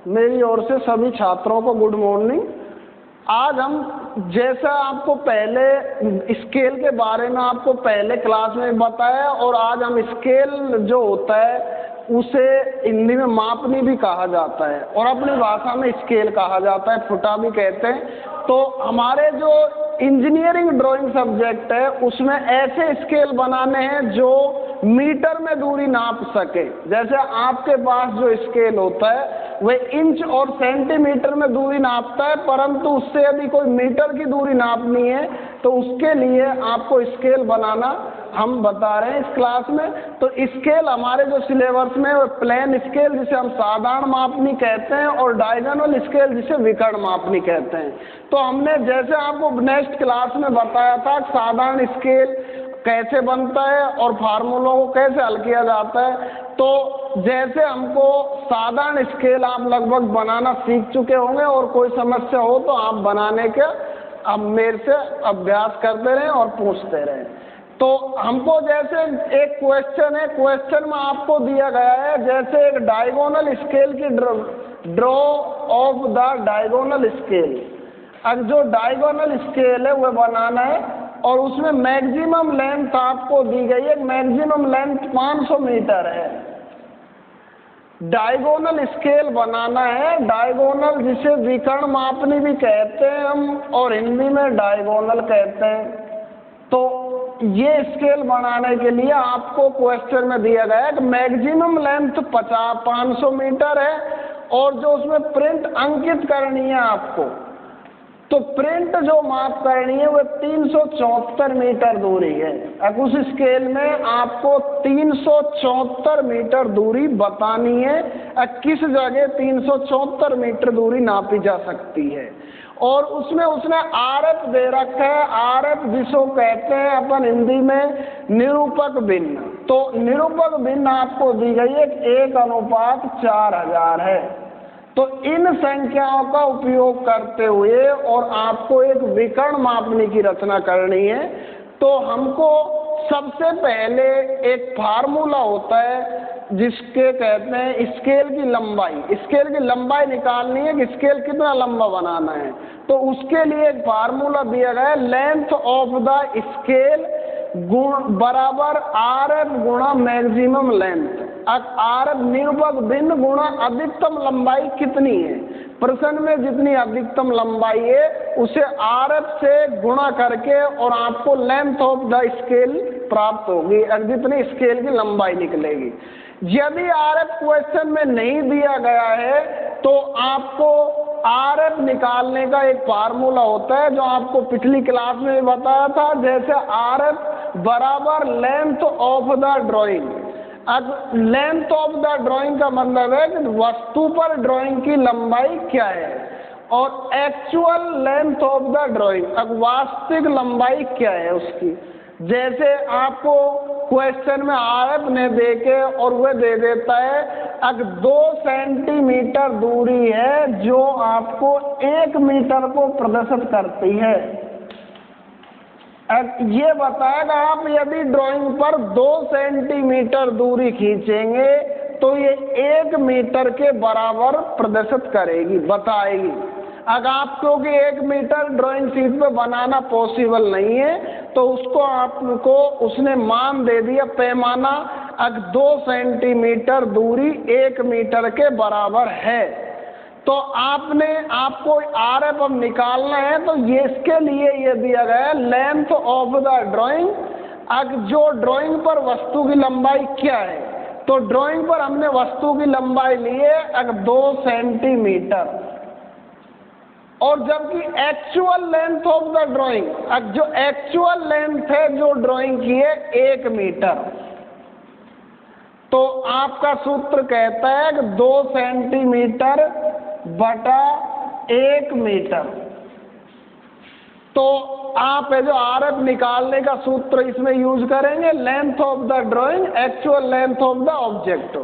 मेरी ओर से सभी छात्रों को गुड मॉर्निंग। आज हम जैसा आपको पहले स्केल के बारे में आपको पहले क्लास में बताया, और आज हम स्केल जो होता है उसे हिंदी में मापनी भी कहा जाता है और अपनी भाषा में स्केल कहा जाता है, फुटा भी कहते हैं। तो हमारे जो इंजीनियरिंग ड्राइंग सब्जेक्ट है उसमें ऐसे स्केल बनाने हैं जो मीटर में दूरी नाप सके। जैसे आपके पास जो स्केल होता है वह इंच और सेंटीमीटर में दूरी नापता है, परंतु उससे यदि कोई मीटर की दूरी नापनी है तो उसके लिए आपको स्केल बनाना हम बता रहे हैं इस क्लास में। तो स्केल हमारे जो सिलेबस में वो प्लेन स्केल जिसे हम साधारण मापनी कहते हैं और डायगोनल स्केल जिसे विकर्ण मापनी कहते हैं। तो हमने जैसे आपको नेक्स्ट क्लास में बताया था साधारण स्केल कैसे बनता है और फार्मूलों को कैसे हल किया जाता है, तो जैसे हमको साधारण स्केल आप लगभग बनाना सीख चुके होंगे और कोई समस्या हो तो आप बनाने के अब मेरे से अभ्यास करते रहें और पूछते रहें। तो हमको जैसे एक क्वेश्चन है, क्वेश्चन में आपको दिया गया है जैसे एक डायगोनल स्केल की draw of the diagonal scale. अब जो डायगोनल स्केल है वह बनाना है और उसमें मैक्सिमम लेंथ आपको दी गई है, मैक्सिमम लेंथ 500 मीटर है। डायगोनल स्केल बनाना है, डायगोनल जिसे विकर्ण मापनी भी कहते हैं हम और हिंदी में डायगोनल कहते हैं। तो ये स्केल बनाने के लिए आपको क्वेश्चन में दिया गया है कि मैक्सिमम लेंथ 500 मीटर है और जो उसमें प्रिंट अंकित करनी है आपको, तो प्रिंट जो माप करनी है वो 374 मीटर दूरी है। अब उस स्केल में आपको 374 मीटर दूरी बतानी है। अब किस जगह 374 मीटर दूरी नापी जा सकती है और उसमें उसने आरएफ दे रखा है। आरएफ जिसको कहते हैं अपन हिंदी में निरूपक भिन्न। तो निरूपक भिन्न आपको दी गई है 1:4000 है। तो इन संख्याओं का उपयोग करते हुए और आपको एक विकर्ण मापनी की रचना करनी है, तो हमको सबसे पहले एक फार्मूला होता है जिसके कहते हैं स्केल की लंबाई। स्केल की लंबाई निकालनी है कि स्केल कितना लंबा बनाना है, तो उसके लिए एक फार्मूला दिया गया है लेंथ ऑफ द स्केल बराबर आरएफ गुणा मैक्सिमम लेंथ। आरएफ निरूपक भिन्न गुणा अधिकतम लंबाई कितनी है। प्रश्न में जितनी अधिकतम लंबाई है उसे आरएफ से गुणा करके और आपको लेंथ ऑफ द स्केल प्राप्त होगी, जितनी स्केल की लंबाई निकलेगी। यदि आरएफ क्वेश्चन में नहीं दिया गया है तो आपको आरएफ निकालने का एक फार्मूला होता है जो आपको पिछली क्लास में भी बताया था। जैसे आरएफ बराबर लेंथ ऑफ द ड्राइंग। अब लेंथ ऑफ द ड्राइंग का मतलब है कि वस्तु पर ड्राइंग की लंबाई क्या है और actual length of the drawing, अब वास्तविक लंबाई क्या है उसकी। जैसे आपको क्वेश्चन में आरएफ ने देके और वह दे देता है अब 2 सेंटीमीटर दूरी है जो आपको 1 मीटर को प्रदर्शित करती है। अब ये बताएगा आप यदि ड्राइंग पर 2 सेंटीमीटर दूरी खींचेंगे तो ये 1 मीटर के बराबर प्रदर्शित करेगी, बताएगी। अगर आप क्योंकि 1 मीटर ड्राइंग शीट पे बनाना पॉसिबल नहीं है तो उसको आपको उसने मान दे दिया पैमाना, अगर 2 सेंटीमीटर दूरी 1 मीटर के बराबर है। तो आपको आरएफ अब निकालना है, तो ये इसके लिए ये दिया गया है लेंथ ऑफ द ड्राइंग। अब जो ड्राइंग पर वस्तु की लंबाई क्या है, तो ड्राइंग पर हमने वस्तु की लंबाई ली है अब 2 सेंटीमीटर और जबकि actual length of the drawing, अब जो एक्चुअल लेंथ है जो ड्राइंग की है 1 मीटर। तो आपका सूत्र कहता है कि 2 सेंटीमीटर बटा 1 मीटर। तो आप जो आरएफ निकालने का सूत्र इसमें यूज करेंगे length of the drawing actual length of the object.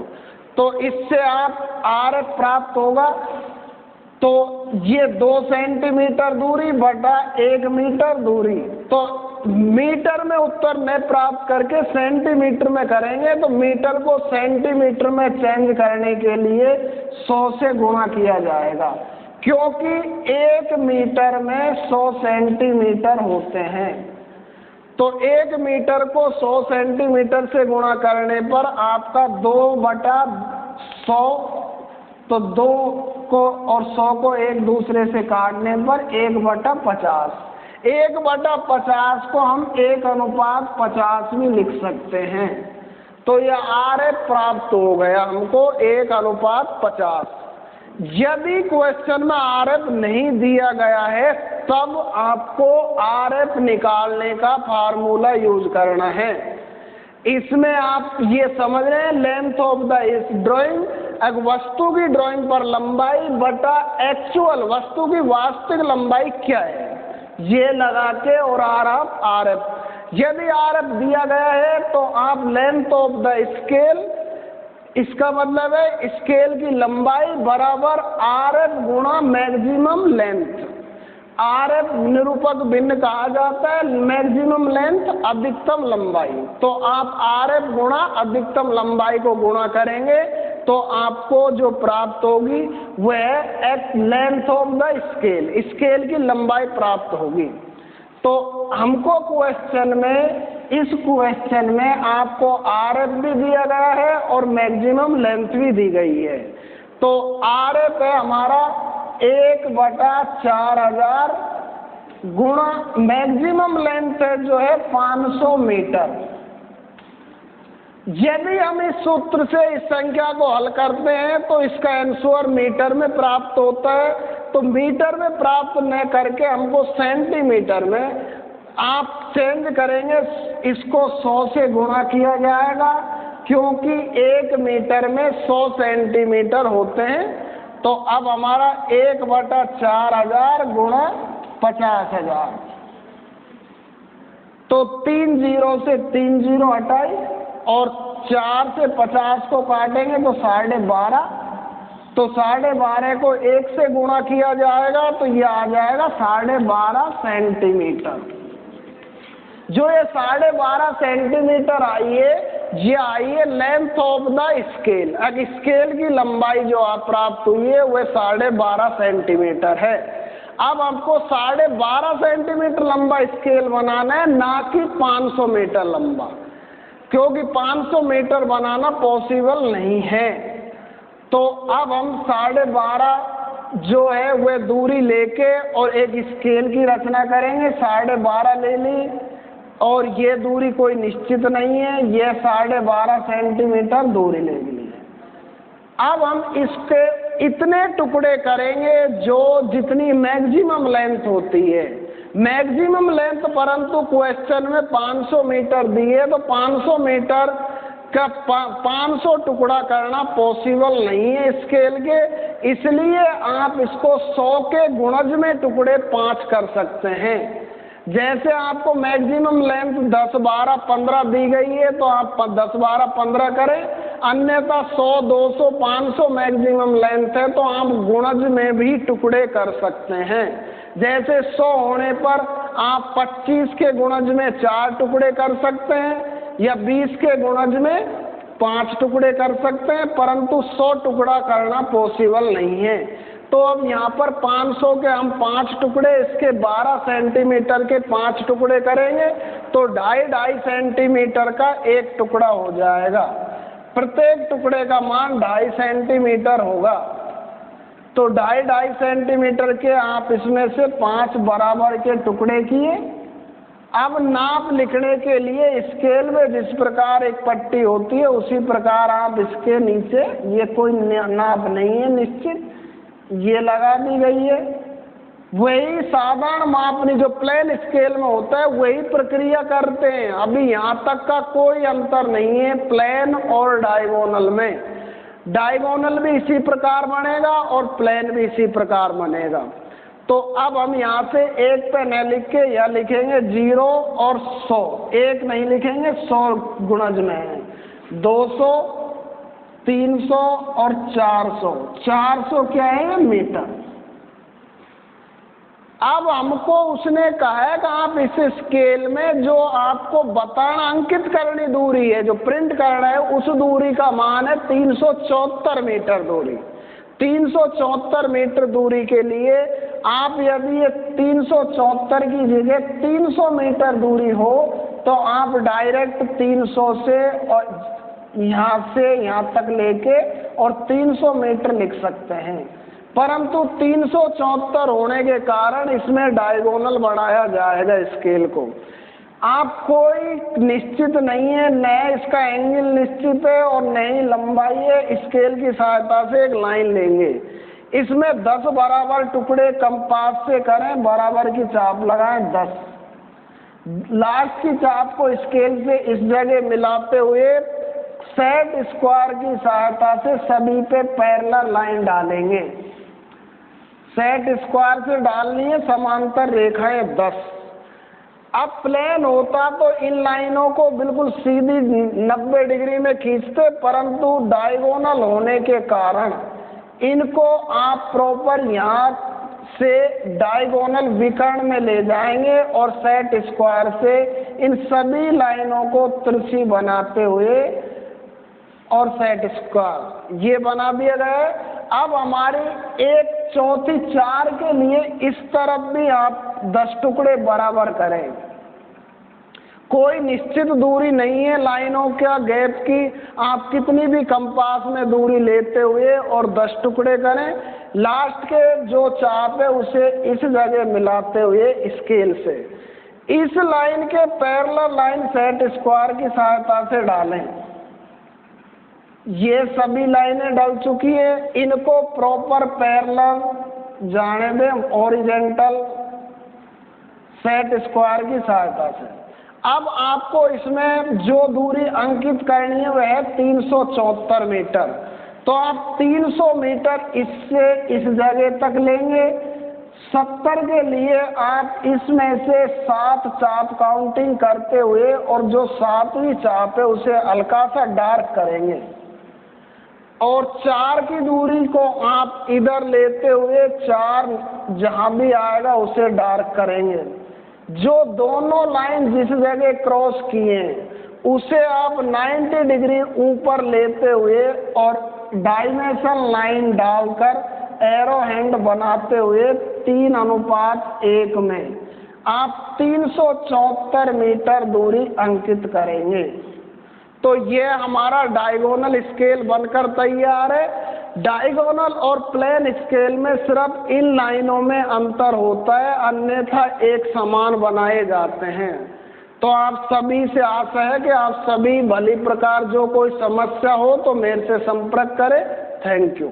तो इससे आप आरएफ प्राप्त होगा। तो ये 2 सेंटीमीटर दूरी बटा 1 मीटर दूरी, तो मीटर में उत्तर न प्राप्त करके सेंटीमीटर में करेंगे, तो मीटर को सेंटीमीटर में चेंज करने के लिए 100 से गुणा किया जाएगा, क्योंकि 1 मीटर में 100 सेंटीमीटर होते हैं। तो 1 मीटर को 100 सेंटीमीटर से गुणा करने पर आपका 2/100, तो 2 को और 100 को एक दूसरे से काटने पर 1/50, 1/50 को हम 1:50 भी लिख सकते हैं। तो यह RF प्राप्त हो गया हमको 1:50। यदि क्वेश्चन में RF नहीं दिया गया है तब आपको RF निकालने का फार्मूला यूज करना है। इसमें आप ये समझ रहे हैं, लेंथ ऑफ द इस ड्राइंग, एक वस्तु की ड्राइंग पर लंबाई बटा एक्चुअल वस्तु की वास्तविक लंबाई क्या है, ये लगा के और RF। यदि RF दिया गया है तो आप लेंथ ऑफ द स्केल, इसका मतलब है स्केल की लंबाई बराबर RF गुणा मैक्सिमम लेंथ। RF निरूपक भिन्न कहा जाता है, मैक्सिमम लेंथ अधिकतम लंबाई। तो आप RF गुणा अधिकतम लंबाई को गुणा करेंगे तो आपको जो प्राप्त होगी वह एक length of the scale, scale की लंबाई प्राप्त होगी। तो हमको क्वेश्चन में, इस क्वेश्चन में आपको RF भी दिया गया है और मैक्सिमम लेंथ भी दी गई है। तो RF है हमारा 1/4000 गुणा मैक्सिमम लेंथ है जो है 500 मीटर। यदि हम इस सूत्र से इस संख्या को हल करते हैं तो इसका आंसर मीटर में प्राप्त होता है। तो मीटर में प्राप्त न करके हमको सेंटीमीटर में आप चेंज करेंगे, इसको 100 से गुणा किया जाएगा, क्योंकि 1 मीटर में 100 सेंटीमीटर होते हैं। तो अब हमारा 1/4000 गुणा 50,000, तो 3 0 से 3 0 हटाई और 4 से 50 को काटेंगे तो 12.5, तो 12.5 को 1 से गुणा किया जाएगा तो ये आ जाएगा 12.5 सेंटीमीटर। जो ये 12.5 सेंटीमीटर आई है, ये आई है लेंथ ऑफ द स्केल। अब स्केल की लंबाई जो आप प्राप्त हुई है वह 12.5 सेंटीमीटर है। अब आपको 12.5 सेंटीमीटर लंबा स्केल बनाना है, ना कि 500 मीटर लंबा, क्योंकि 500 मीटर बनाना पॉसिबल नहीं है। तो अब हम 12.5 जो है वह दूरी लेके और एक स्केल की रचना करेंगे। 12.5 ले ली और ये दूरी कोई निश्चित नहीं है, ये 12.5 सेंटीमीटर दूरी ले ली है। अब हम इसके इतने टुकड़े करेंगे जो जितनी मैक्सिमम लेंथ होती है, मैक्सिमम लेंथ, परंतु क्वेश्चन में 500 मीटर दिए तो 500 मीटर का 500 टुकड़ा करना पॉसिबल नहीं है स्केल के, इसलिए आप इसको 100 के गुणज में टुकड़े 5 कर सकते हैं। जैसे आपको मैक्सिमम लेंथ 10, 12, 15 दी गई है तो आप 10, 12, 15 करें, अन्यथा 100, 200, 500 मैक्सिमम लेंथ है तो आप गुणज में भी टुकड़े कर सकते हैं। जैसे 100 होने पर आप 25 के गुणज में 4 टुकड़े कर सकते हैं या 20 के गुणज में 5 टुकड़े कर सकते हैं, परंतु 100 टुकड़ा करना पॉसिबल नहीं है। तो अब यहाँ पर 500 के हम 5 टुकड़े, इसके 12 सेंटीमीटर के 5 टुकड़े करेंगे तो 2.5 सेंटीमीटर का एक टुकड़ा हो जाएगा। प्रत्येक टुकड़े का मान 2.5 सेंटीमीटर होगा। तो 2.5 सेंटीमीटर के आप इसमें से 5 बराबर के टुकड़े किए। अब नाप लिखने के लिए स्केल में जिस प्रकार एक पट्टी होती है उसी प्रकार आप इसके नीचे, ये कोई नाप नहीं है निश्चित, ये लगा दी गई है। वही साधारण मापनी जो प्लेन स्केल में होता है वही प्रक्रिया करते हैं। अभी यहाँ तक का कोई अंतर नहीं है प्लेन और डायगोनल में। डायगोनल भी इसी प्रकार बनेगा और प्लेन भी इसी प्रकार बनेगा। तो अब हम यहाँ से 1 पे न लिख के यह लिखेंगे 0 और 100, 1 नहीं लिखेंगे, 100 गुणज में है, 200, 300 और 400। 400 क्या है? मीटर। अब हमको उसने कहा है कि आप इस स्केल में जो आपको बताना अंकित करनी दूरी है, जो प्रिंट करना है, उस दूरी का मान है 374 मीटर दूरी। 374 मीटर दूरी के लिए आप यदि ये 374 की जगह 300 मीटर दूरी हो तो आप डायरेक्ट 300 से और यहाँ से यहाँ तक लेके और 300 मीटर लिख सकते हैं, परंतु 374 होने के कारण इसमें डायगोनल बढ़ाया जाएगा स्केल को। आप कोई निश्चित नहीं है, न इसका एंगल निश्चित है और न ही लंबाई है। स्केल की सहायता से एक लाइन लेंगे, इसमें 10 बराबर टुकड़े कंपास से करें, बराबर की चाप लगाएं 10। लास्ट की चाप को स्केल से इस जगह मिलाते हुए सेट स्क्वायर की सहायता से सभी पे पैरेलल लाइन डालेंगे। सेट स्क्वायर से डालनी है समांतर रेखाएं 10। अब प्लेन होता तो इन लाइनों को बिल्कुल सीधी 90 डिग्री में खींचते, परंतु डायगोनल होने के कारण इनको आप प्रॉपर यहाँ से डायगोनल विकर्ण में ले जाएंगे और सेट स्क्वायर से इन सभी लाइनों को तिरछी बनाते हुए और सेट स्क्वायर ये बना दिया गया है। अब हमारी 1/4 4 के लिए इस तरफ भी आप 10 टुकड़े बराबर करें। कोई निश्चित दूरी नहीं है लाइनों का गैप की, आप कितनी भी कंपास में दूरी लेते हुए और 10 टुकड़े करें। लास्ट के जो चाप है उसे इस जगह मिलाते हुए स्केल से इस लाइन के पैरेलल लाइन सेट स्क्वायर की सहायता से डालें। ये सभी लाइनें डल चुकी है, इनको प्रॉपर पैरेलल जाने दें हॉरिजॉन्टल सेट स्क्वायर की सहायता से। अब आपको इसमें जो दूरी अंकित करनी है वह है 374 मीटर, तो आप 300 मीटर इससे इस जगह तक लेंगे। 70 के लिए आप इसमें से 7 चाप काउंटिंग करते हुए और जो 7वीं चाप है उसे हल्का सा डार्क करेंगे और 4 की दूरी को आप इधर लेते हुए 4 जहां भी आएगा उसे डार्क करेंगे। जो दोनों लाइन जिस जगह क्रॉस किए उसे आप 90 डिग्री ऊपर लेते हुए और डायमेंशन लाइन डालकर एरो हैंड बनाते हुए 3:1 में आप 374 मीटर दूरी अंकित करेंगे। तो ये हमारा डायगोनल स्केल बनकर तैयार है। डायगोनल और प्लेन स्केल में सिर्फ इन लाइनों में अंतर होता है, अन्यथा एक समान बनाए जाते हैं। तो आप सभी से आशा है कि आप सभी भली प्रकार जो कोई समस्या हो तो मेरे से संपर्क करें। Thank you.